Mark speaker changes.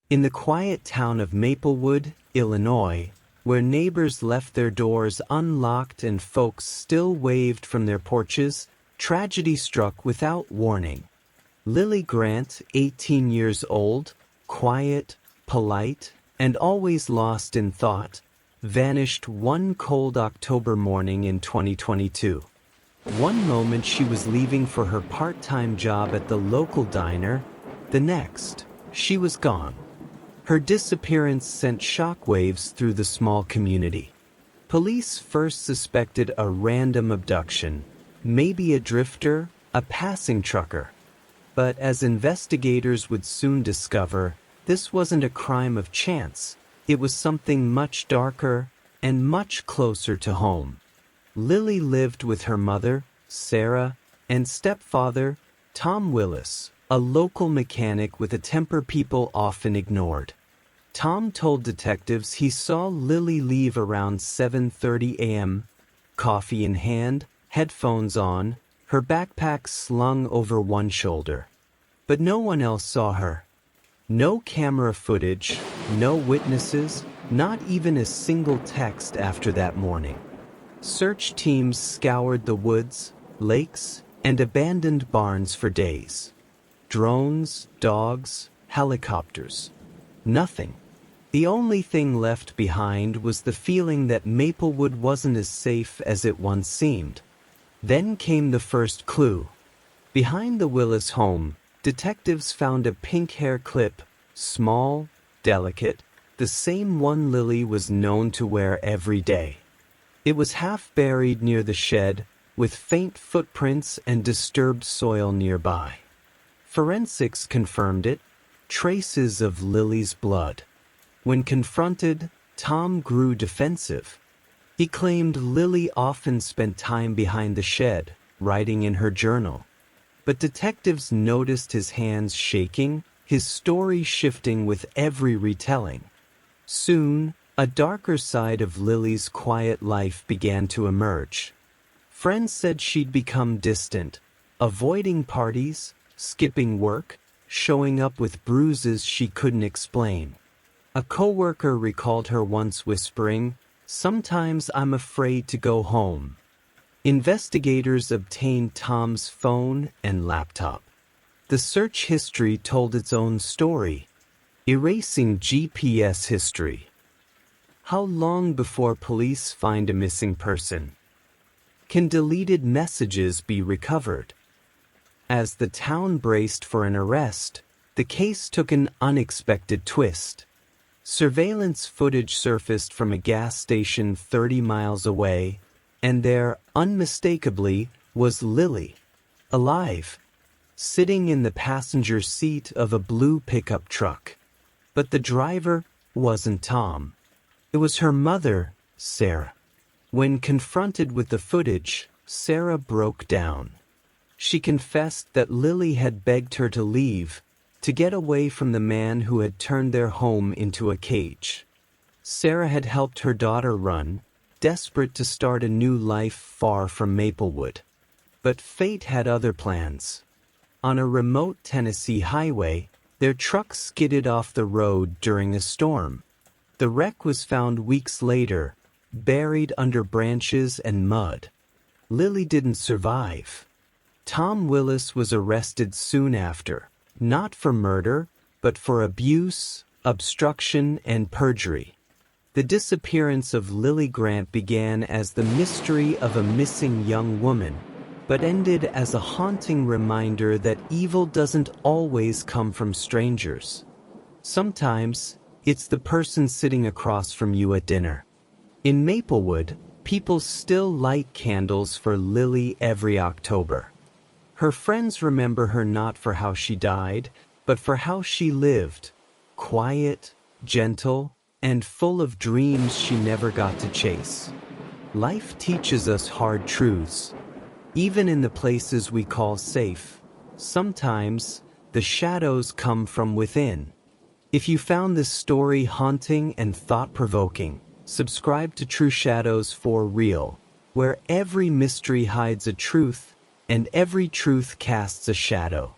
Speaker 1: In the quiet town of Maplewood, Illinois, where neighbors left their doors unlocked and folks still waved from their porches, tragedy struck without warning. Lilly Grant, 18 years old, quiet, polite, and always lost in thought, vanished one cold October morning in 2022. One moment she was leaving for her part-time job at the local diner, the next, she was gone. Her disappearance sent shockwaves through the small community. Police first suspected a random abduction, maybe a drifter, a passing trucker. But as investigators would soon discover, this wasn't a crime of chance. It was something much darker and much closer to home. Lilly lived with her mother, Sarah, and stepfather, Tom Willis, a local mechanic with a temper people often ignored. Tom told detectives he saw Lilly leave around 7:30 a.m., coffee in hand, headphones on, her backpack slung over one shoulder. But no one else saw her. No camera footage, no witnesses, not even a single text after that morning. Search teams scoured the woods, lakes, and abandoned barns for days. Drones, dogs, helicopters. Nothing. The only thing left behind was the feeling that Maplewood wasn't as safe as it once seemed. Then came the first clue. Behind the Willis home, detectives found a pink hair clip, small, delicate, the same one Lilly was known to wear every day. It was half buried near the shed, with faint footprints and disturbed soil nearby. Forensics confirmed it, traces of Lilly's blood. When confronted, Tom grew defensive. He claimed Lilly often spent time behind the shed, writing in her journal. But detectives noticed his hands shaking, his story shifting with every retelling. Soon, a darker side of Lilly's quiet life began to emerge. Friends said she'd become distant, avoiding parties, skipping work, showing up with bruises she couldn't explain. A coworker recalled her once whispering, "Sometimes I'm afraid to go home." Investigators obtained Tom's phone and laptop. The search history told its own story, erasing GPS history. How long before police find a missing person? Can deleted messages be recovered? As the town braced for an arrest, the case took an unexpected twist. Surveillance footage surfaced from a gas station 30 miles away, and there, unmistakably, was Lilly, alive, sitting in the passenger seat of a blue pickup truck. But the driver wasn't Tom. It was her mother, Sarah. When confronted with the footage, Sarah broke down. She confessed that Lilly had begged her to leave, to get away from the man who had turned their home into a cage. Sarah had helped her daughter run, desperate to start a new life far from Maplewood. But fate had other plans. On a remote Tennessee highway, their truck skidded off the road during a storm. The wreck was found weeks later, buried under branches and mud. Lilly didn't survive. Tom Willis was arrested soon after, not for murder, but for abuse, obstruction, and perjury. The disappearance of Lilly Grant began as the mystery of a missing young woman, but ended as a haunting reminder that evil doesn't always come from strangers. Sometimes, it's the person sitting across from you at dinner. In Maplewood, people still light candles for Lilly every October. Her friends remember her not for how she died, but for how she lived, quiet, gentle, and full of dreams she never got to chase. Life teaches us hard truths. Even in the places we call safe, sometimes the shadows come from within. If you found this story haunting and thought-provoking, subscribe to True Shadows for Real, where every mystery hides a truth and every truth casts a shadow.